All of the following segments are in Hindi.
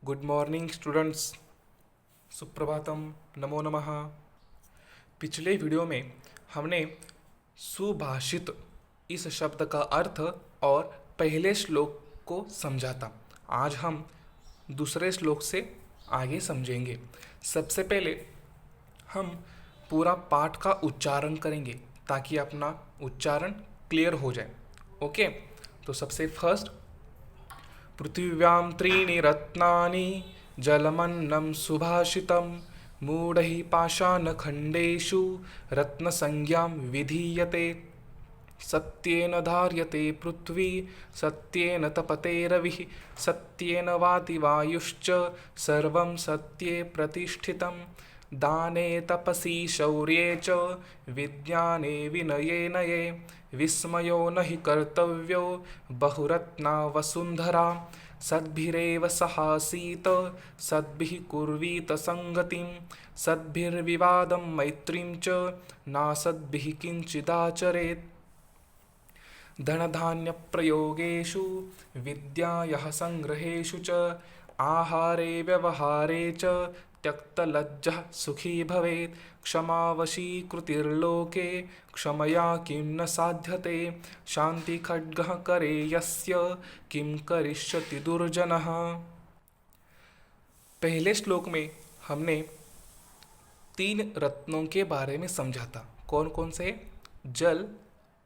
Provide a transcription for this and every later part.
Good morning students. सुप्रभातम। नमो नमः। पिछले वीडियो में हमने सुभाषित इस शब्द का अर्थ और पहले श्लोक को समझा था। आज हम दूसरे श्लोक से आगे समझेंगे। सबसे पहले हम पूरा पाठ का उच्चारण करेंगे ताकि अपना उच्चारण क्लियर हो जाए। ओके, तो सबसे फर्स्ट, पृथिव्यां त्रीणि रत्नानि जलमन्नं सुभाषितं मूढैः पाषाणखण्डेषु रत्नसंज्ञां विधीयते। सत्येन धार्यते पृथ्वी सत्येन तपते रविः सत्येन वाति वायुश्च सर्वं सत्ये प्रतिष्ठितं। दाने तपसि शौर्ये च विज्ञाने विनये नये विस्मयो न हि कर्तव्यो बहुरत्ना वसुन्धरा। सद्भिरेव सहासीत सद्भिः कुर्वीत संगतिं सद्भिर्विवादं मैत्रीं च नासद्भिः किञ्चिदाचरेत्। धनधान्यप्रयोगेषु विद्यायाः सङ्ग्रहेषु च आहारे व्यवहारे च त्यक्तलज्जः सुखी भवेत्। क्षमावशीकृतिर्लोके क्षमया किं न साध्यते शान्तिखड्गः करे यस्य किं करिष्यति दुर्जनः। पहले श्लोक में हमने 3 रत्नों के बारे में समझा था। कौन कौन से? जल,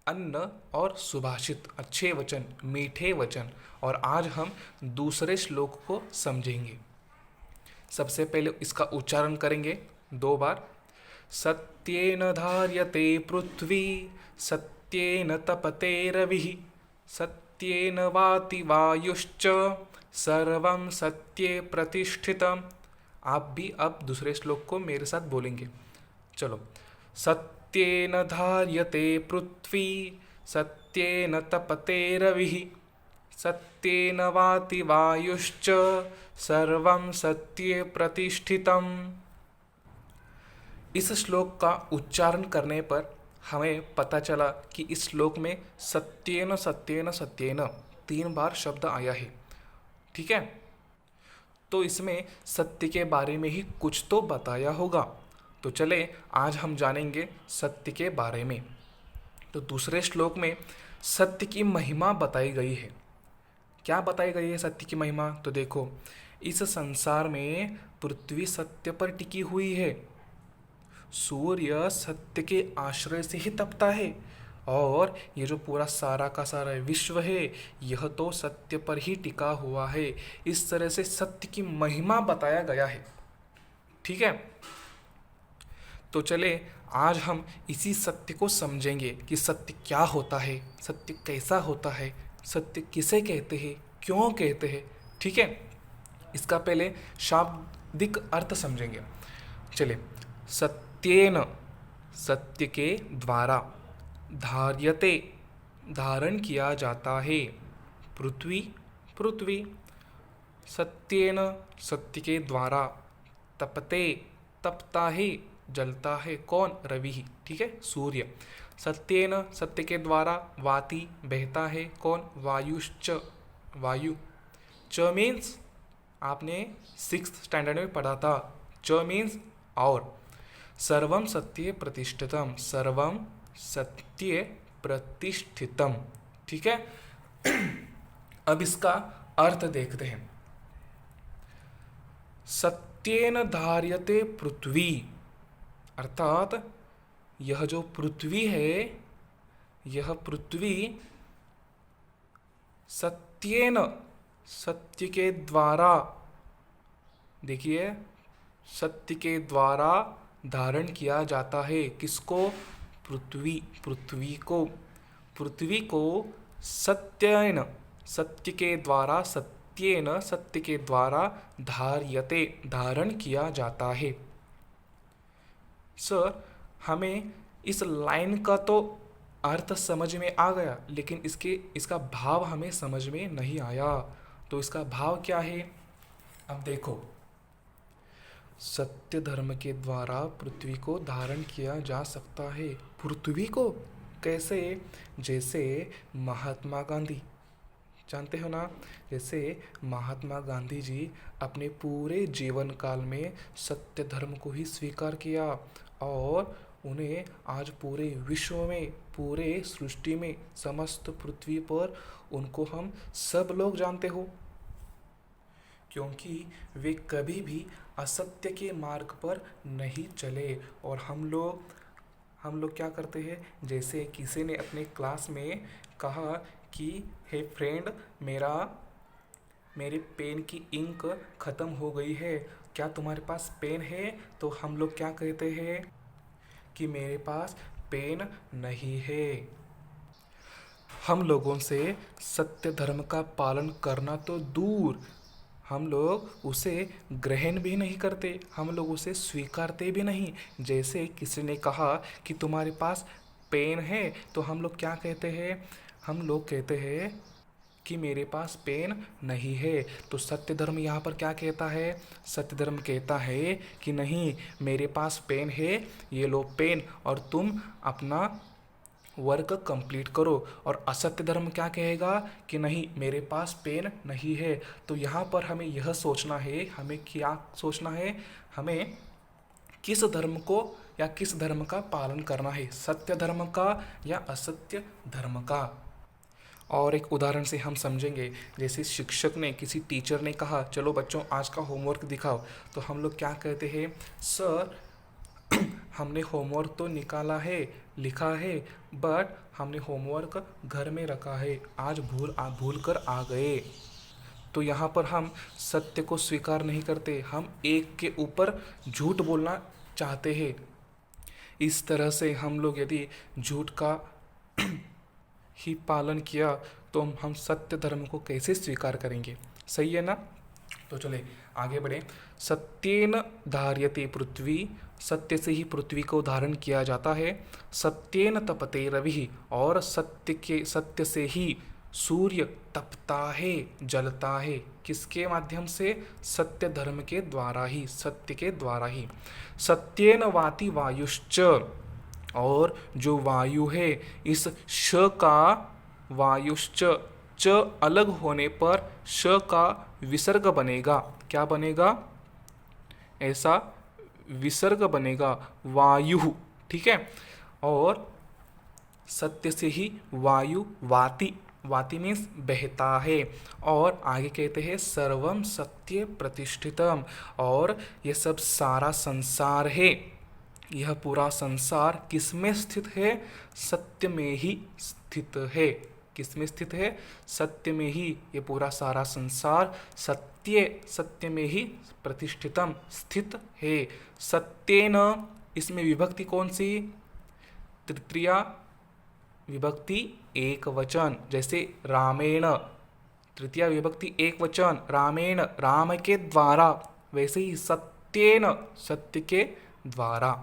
अन्न और सुभाषित, अच्छे वचन, मीठे वचन। और आज हम दूसरे श्लोक को समझेंगे। सबसे पहले इसका उच्चारण करेंगे 2 बार। सत्येन धार्यते पृथ्वी सत्येन तपते रविः सत्येन वाति वायुश्च सर्वं सत्ये प्रतिष्ठितम्। आप भी अब दूसरे श्लोक को मेरे साथ बोलेंगे। चलो। सत्येन धार्यते पृथ्वी सत्येन तपते रविः सत्येन वाति वायुश्च सर्वं सत्ये प्रतिष्ठितम्। इस श्लोक का उच्चारण करने पर हमें पता चला कि इस श्लोक में सत्येन सत्येन सत्येन 3 बार शब्द आया है। ठीक है, तो इसमें सत्य के बारे में ही कुछ तो बताया होगा। तो चले आज हम जानेंगे सत्य के बारे में। तो दूसरे श्लोक में सत्य की महिमा बताई गई है। क्या बताई गई है सत्य की महिमा? तो देखो, इस संसार में पृथ्वी सत्य पर टिकी हुई है, सूर्य सत्य के आश्रय से ही तपता है, और ये जो पूरा सारा का सारा विश्व है यह तो सत्य पर ही टिका हुआ है। इस तरह से सत्य की महिमा बताया गया है। ठीक है, तो चले आज हम इसी सत्य को समझेंगे कि सत्य क्या होता है, सत्य कैसा होता है, सत्य किसे कहते हैं, क्यों कहते हैं। ठीक है, इसका पहले शाब्दिक अर्थ समझेंगे। चले। सत्येन, सत्य के द्वारा, धार्यते, धारण किया जाता है, पृथ्वी, पृथ्वी, सत्येन, सत्य के द्वारा, तपते, तपता है, जलता है, कौन? रवि। ठीक है, सूर्य। सत्येन, सत्य के द्वारा, वाति, बहता है, कौन? वायुश्च, वायु। च मीन्स आपने 6th स्टैंडर्ड में पढ़ा था। च मीन्स और। सर्वम सत्य प्रतिष्ठितम, सर्वम सत्य प्रतिष्ठितम। ठीक है, अब इसका अर्थ देखते हैं। सत्येन धार्यते पृथ्वी, अर्थात यह जो पृथ्वी है, यह पृथ्वी सत्येन, सत्य के द्वारा, देखिए, सत्य के द्वारा धारण किया जाता है। किसको? पृथ्वी, पृथ्वी को, पृथ्वी को सत्येन, सत्य के द्वारा, सत्येन, सत्य के द्वारा धार्यते, धारण किया जाता है। सर, हमें इस लाइन का तो अर्थ समझ में आ गया, लेकिन इसका भाव हमें समझ में नहीं आया। तो इसका भाव क्या है? अब देखो, सत्य धर्म के द्वारा पृथ्वी को धारण किया जा सकता है। पृथ्वी को कैसे? जैसे महात्मा गांधी, जानते हो ना, जैसे महात्मा गांधी जी अपने पूरे जीवन काल में सत्य धर्म को ही स्वीकार किया, और उन्हें आज पूरे विश्व में, पूरे सृष्टि में, समस्त पृथ्वी पर उनको हम सब लोग जानते हो, क्योंकि वे कभी भी असत्य के मार्ग पर नहीं चले। और हम लोग क्या करते हैं, जैसे किसी ने अपने क्लास में कहा कि हे फ्रेंड, मेरे पेन की इंक ख़त्म हो गई है, क्या तुम्हारे पास पेन है? तो हम लोग क्या कहते हैं कि मेरे पास पेन नहीं है। हम लोगों से सत्य धर्म का पालन करना तो दूर, हम लोग उसे ग्रहण भी नहीं करते, हम लोग उसे स्वीकारते भी नहीं। जैसे किसी ने कहा कि तुम्हारे पास पेन है, तो हम लोग क्या कहते हैं? हम लोग कहते हैं कि मेरे पास पेन नहीं है। तो सत्य धर्म यहाँ पर क्या कहता है? सत्य धर्म कहता है कि नहीं, मेरे पास पेन है, ये लो पेन, और तुम अपना वर्क कंप्लीट करो। और असत्य धर्म क्या कहेगा कि नहीं, मेरे पास पेन नहीं है। तो यहाँ पर हमें यह सोचना है, हमें क्या सोचना है, हमें किस धर्म को या किस धर्म का पालन करना है, सत्य धर्म का या असत्य धर्म का। और एक उदाहरण से हम समझेंगे, जैसे शिक्षक ने, किसी टीचर ने कहा चलो बच्चों आज का होमवर्क दिखाओ, तो हम लोग क्या कहते हैं? सर हमने होमवर्क तो निकाला है, लिखा है, बट हमने होमवर्क घर में रखा है, आज भूल कर आ गए। तो यहाँ पर हम सत्य को स्वीकार नहीं करते, हम एक के ऊपर झूठ बोलना चाहते हैं। इस तरह से हम लोग यदि झूठ का ही पालन किया तो हम सत्य धर्म को कैसे स्वीकार करेंगे? सही है ना? तो चले आगे बढ़े। सत्येन धार्यते पृथ्वी, सत्य से ही पृथ्वी को धारण किया जाता है। सत्येन तपते रवि, और सत्य से ही सूर्य तपता है, जलता है। किसके माध्यम से? सत्य धर्म के द्वारा ही, सत्य के द्वारा ही। सत्येन वाति वायुश्च, और जो वायु है, इस श का वायुश्च, च अलग होने पर श का विसर्ग बनेगा। क्या बनेगा? ऐसा विसर्ग बनेगा, वायु। ठीक है। और सत्य से ही वायु वाति, वाति मीन्स बहता है। और आगे कहते हैं सर्वम सत्य प्रतिष्ठितम, और ये सब सारा संसार है, यह पूरा संसार किस में स्थित है? सत्य में ही स्थित है। किस में स्थित है? सत्य में ही। ये पूरा सारा संसार सत्य में ही प्रतिष्ठितम, स्थित है। सत्येन, इसमें विभक्ति कौन सी? तृतीया विभक्ति एक वचन, जैसे रामेण, तृतीया विभक्ति एक वचन, रामेण राम के द्वारा, वैसे ही सत्येन, सत्य के द्वारा।